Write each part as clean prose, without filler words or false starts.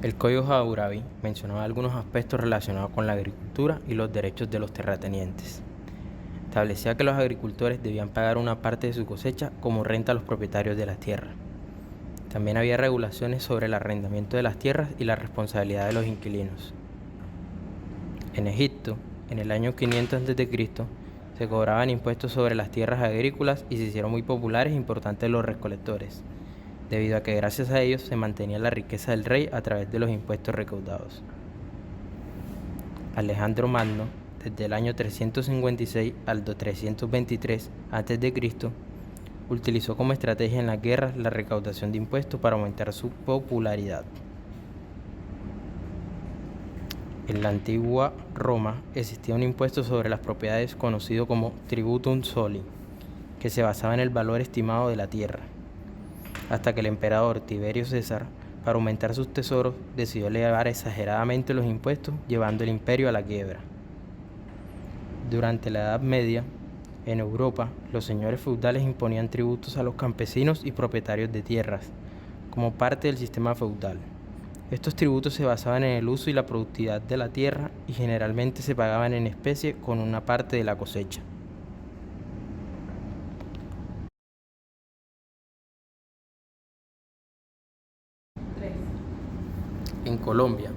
El Código Hammurabi mencionaba algunos aspectos relacionados con la agricultura y los derechos de los terratenientes. Establecía que los agricultores debían pagar una parte de su cosecha como renta a los propietarios de las tierras. También había regulaciones sobre el arrendamiento de las tierras y la responsabilidad de los inquilinos. En Egipto, en el año 500 a.C., se cobraban impuestos sobre las tierras agrícolas y se hicieron muy populares e importantes los recolectores, debido a que gracias a ellos se mantenía la riqueza del rey a través de los impuestos recaudados. Alejandro Magno, desde el año 356 al 323 a.C., utilizó como estrategia en las guerras la recaudación de impuestos para aumentar su popularidad. En la antigua Roma existía un impuesto sobre las propiedades conocido como tributum soli, que se basaba en el valor estimado de la tierra, hasta que el emperador Tiberio César, para aumentar sus tesoros, decidió elevar exageradamente los impuestos, llevando el imperio a la quiebra. Durante la Edad Media, en Europa, los señores feudales imponían tributos a los campesinos y propietarios de tierras, como parte del sistema feudal. Estos tributos se basaban en el uso y la productividad de la tierra y generalmente se pagaban en especie con una parte de la cosecha. En Colombia,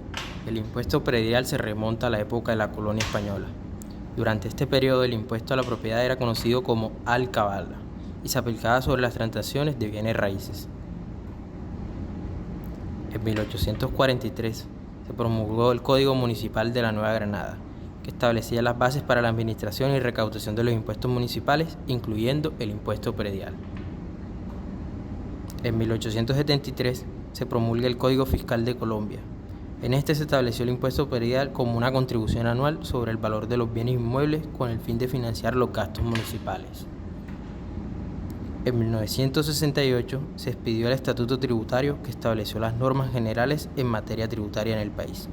el impuesto predial se remonta a la época de la colonia española. Durante este periodo, el impuesto a la propiedad era conocido como alcabala y se aplicaba sobre las transacciones de bienes raíces. En 1843 se promulgó el Código Municipal de la Nueva Granada, que establecía las bases para la administración y recaudación de los impuestos municipales, incluyendo el impuesto predial. En 1873 se promulga el Código Fiscal de Colombia. En este se estableció el impuesto predial como una contribución anual sobre el valor de los bienes inmuebles con el fin de financiar los gastos municipales. En 1968 se expidió el Estatuto Tributario, que estableció las normas generales en materia tributaria en el país.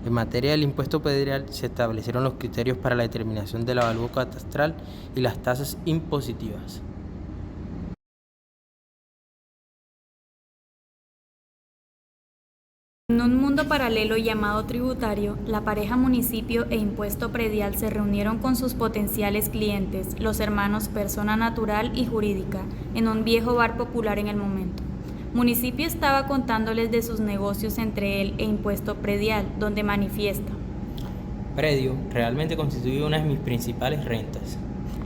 En materia del impuesto predial se establecieron los criterios para la determinación del avalúo catastral y las tasas impositivas. En un mundo paralelo llamado tributario, la pareja municipio e impuesto predial se reunieron con sus potenciales clientes, los hermanos persona natural y jurídica, en un viejo bar popular en el momento. Municipio estaba contándoles de sus negocios entre él e impuesto predial, donde manifiesta: Predio realmente constituye una de mis principales rentas.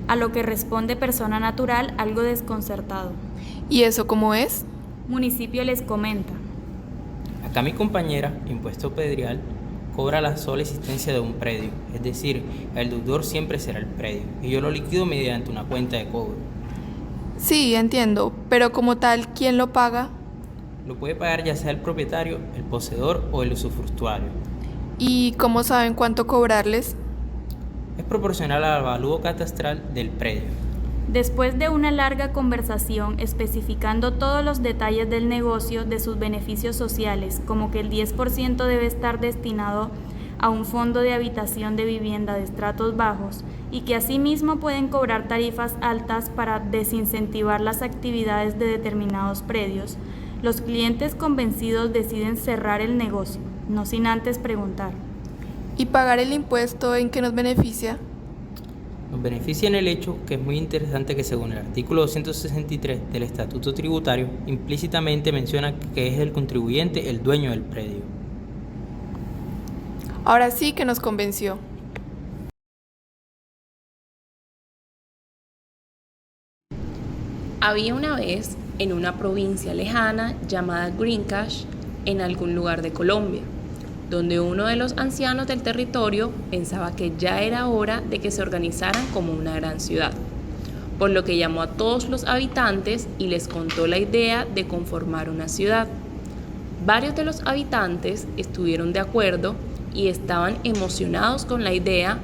A lo que responde persona natural, algo desconcertado. ¿Y eso cómo es? Municipio les comenta: Acá mi compañera, impuesto predial, cobra la sola existencia de un predio, es decir, el deudor siempre será el predio, y yo lo liquido mediante una cuenta de cobro. Sí, entiendo, pero como tal, ¿quién lo paga? Lo puede pagar ya sea el propietario, el poseedor o el usufructuario. ¿Y cómo saben cuánto cobrarles? Es proporcional al avalúo catastral del predio. Después de una larga conversación especificando todos los detalles del negocio, de sus beneficios sociales, como que el 10% debe estar destinado a un fondo de habitación de vivienda de estratos bajos y que asimismo pueden cobrar tarifas altas para desincentivar las actividades de determinados predios, los clientes convencidos deciden cerrar el negocio, no sin antes preguntar: ¿Y pagar el impuesto en qué nos beneficia? Nos beneficia en el hecho que es muy interesante que según el artículo 263 del Estatuto Tributario, implícitamente menciona que es el contribuyente el dueño del predio. Ahora sí que nos convenció. Había una vez, en una provincia lejana llamada Greencash, en algún lugar de Colombia, donde uno de los ancianos del territorio pensaba que ya era hora de que se organizaran como una gran ciudad, por lo que llamó a todos los habitantes y les contó la idea de conformar una ciudad. Varios de los habitantes estuvieron de acuerdo y estaban emocionados con la idea,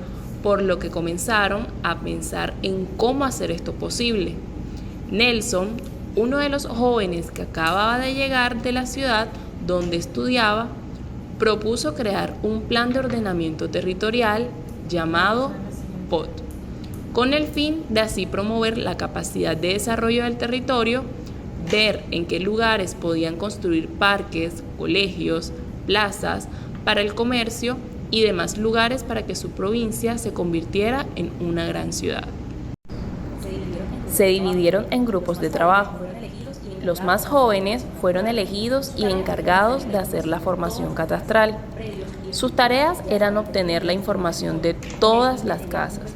por lo que comenzaron a pensar en cómo hacer esto posible. Nelson, uno de los jóvenes que acababa de llegar de la ciudad donde estudiaba, propuso crear un plan de ordenamiento territorial llamado POT, con el fin de así promover la capacidad de desarrollo del territorio, ver en qué lugares podían construir parques, colegios, plazas para el comercio y demás lugares para que su provincia se convirtiera en una gran ciudad. Se dividieron en grupos de trabajo. Los más jóvenes fueron elegidos y encargados de hacer la formación catastral. Sus tareas eran obtener la información de todas las casas,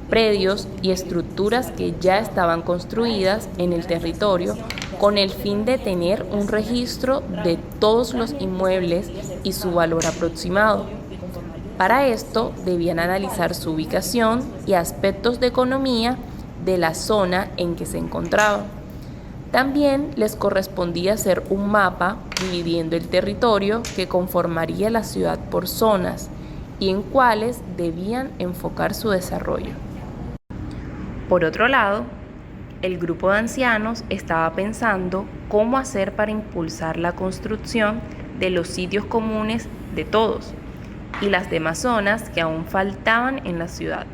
predios y estructuras que ya estaban construidas en el territorio con el fin de tener un registro de todos los inmuebles y su valor aproximado. Para esto debían analizar su ubicación y aspectos de economía de la zona en que se encontraban. También les correspondía hacer un mapa dividiendo el territorio que conformaría la ciudad por zonas y en cuáles debían enfocar su desarrollo. Por otro lado, el grupo de ancianos estaba pensando cómo hacer para impulsar la construcción de los sitios comunes de todos y las demás zonas que aún faltaban en la ciudad,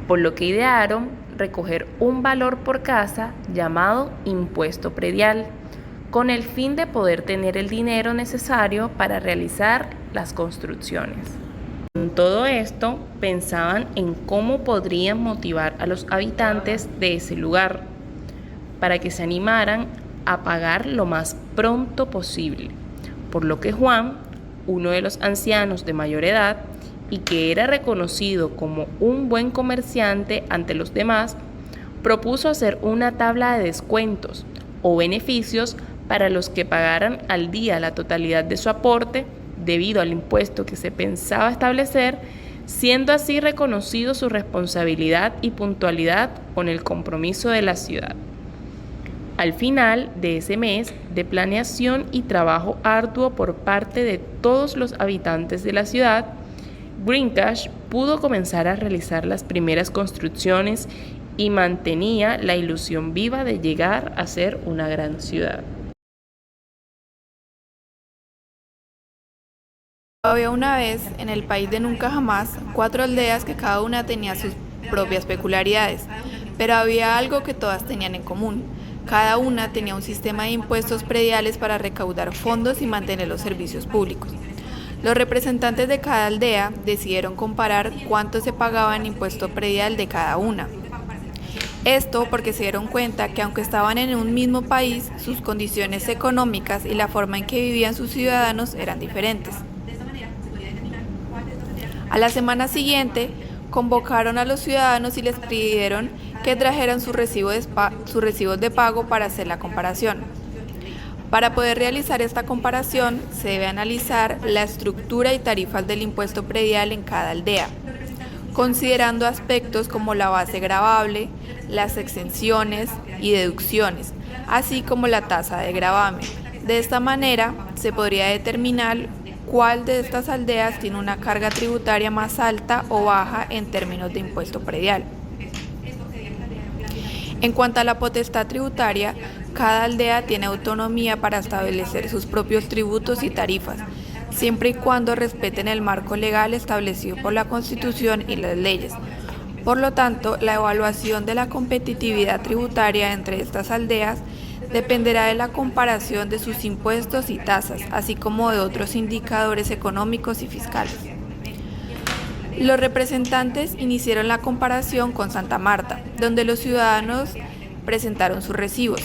por lo que idearon recoger un valor por casa llamado impuesto predial, con el fin de poder tener el dinero necesario para realizar las construcciones. Con todo esto, pensaban en cómo podrían motivar a los habitantes de ese lugar para que se animaran a pagar lo más pronto posible, por lo que Juan, uno de los ancianos de mayor edad, y que era reconocido como un buen comerciante ante los demás, propuso hacer una tabla de descuentos o beneficios para los que pagaran al día la totalidad de su aporte debido al impuesto que se pensaba establecer, siendo así reconocido su responsabilidad y puntualidad con el compromiso de la ciudad. Al final de ese mes de planeación y trabajo arduo por parte de todos los habitantes de la ciudad, Greencash pudo comenzar a realizar las primeras construcciones y mantenía la ilusión viva de llegar a ser una gran ciudad. Había una vez, en el país de Nunca Jamás, 4 aldeas que cada una tenía sus propias peculiaridades, pero había algo que todas tenían en común. Cada una tenía un sistema de impuestos prediales para recaudar fondos y mantener los servicios públicos. Los representantes de cada aldea decidieron comparar cuánto se pagaba en impuesto predial de cada una. Esto porque se dieron cuenta que aunque estaban en un mismo país, sus condiciones económicas y la forma en que vivían sus ciudadanos eran diferentes. A la semana siguiente, convocaron a los ciudadanos y les pidieron que trajeran sus recibos de pago para hacer la comparación. Para poder realizar esta comparación, se debe analizar la estructura y tarifas del impuesto predial en cada aldea, considerando aspectos como la base gravable, las exenciones y deducciones, así como la tasa de gravamen. De esta manera, se podría determinar cuál de estas aldeas tiene una carga tributaria más alta o baja en términos de impuesto predial. En cuanto a la potestad tributaria, cada aldea tiene autonomía para establecer sus propios tributos y tarifas, siempre y cuando respeten el marco legal establecido por la Constitución y las leyes. Por lo tanto, la evaluación de la competitividad tributaria entre estas aldeas dependerá de la comparación de sus impuestos y tasas, así como de otros indicadores económicos y fiscales. Los representantes iniciaron la comparación con Santa Marta, donde los ciudadanos presentaron sus recibos.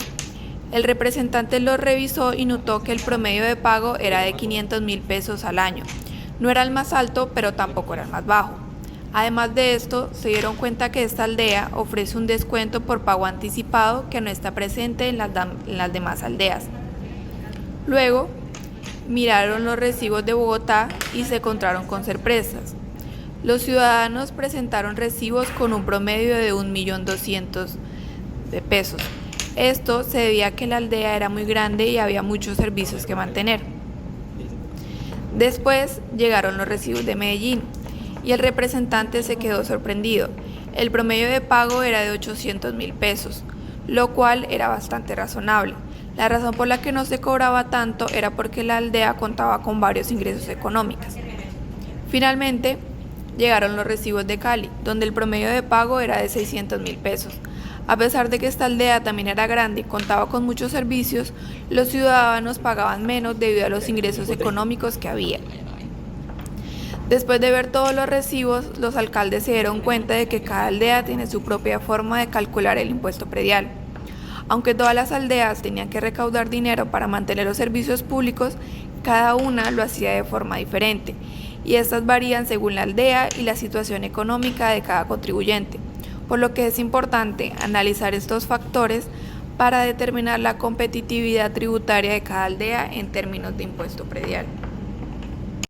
El representante los revisó y notó que el promedio de pago era de 500,000 pesos al año. No era el más alto, pero tampoco era el más bajo. Además de esto, se dieron cuenta que esta aldea ofrece un descuento por pago anticipado que no está presente en las demás aldeas. Luego, miraron los recibos de Bogotá y se encontraron con sorpresas. Los ciudadanos presentaron recibos con un promedio de 1.200.000 pesos. Esto se debía a que la aldea era muy grande y había muchos servicios que mantener. Después llegaron los recibos de Medellín y el representante se quedó sorprendido. El promedio de pago era de 800.000 pesos, lo cual era bastante razonable. La razón por la que no se cobraba tanto era porque la aldea contaba con varios ingresos económicos. Finalmente, llegaron los recibos de Cali, donde el promedio de pago era de 600.000 pesos. A pesar de que esta aldea también era grande y contaba con muchos servicios, los ciudadanos pagaban menos debido a los ingresos económicos que había. Después de ver todos los recibos, los alcaldes se dieron cuenta de que cada aldea tiene su propia forma de calcular el impuesto predial. Aunque todas las aldeas tenían que recaudar dinero para mantener los servicios públicos, cada una lo hacía de forma diferente, y estas varían según la aldea y la situación económica de cada contribuyente, por lo que es importante analizar estos factores para determinar la competitividad tributaria de cada aldea en términos de impuesto predial.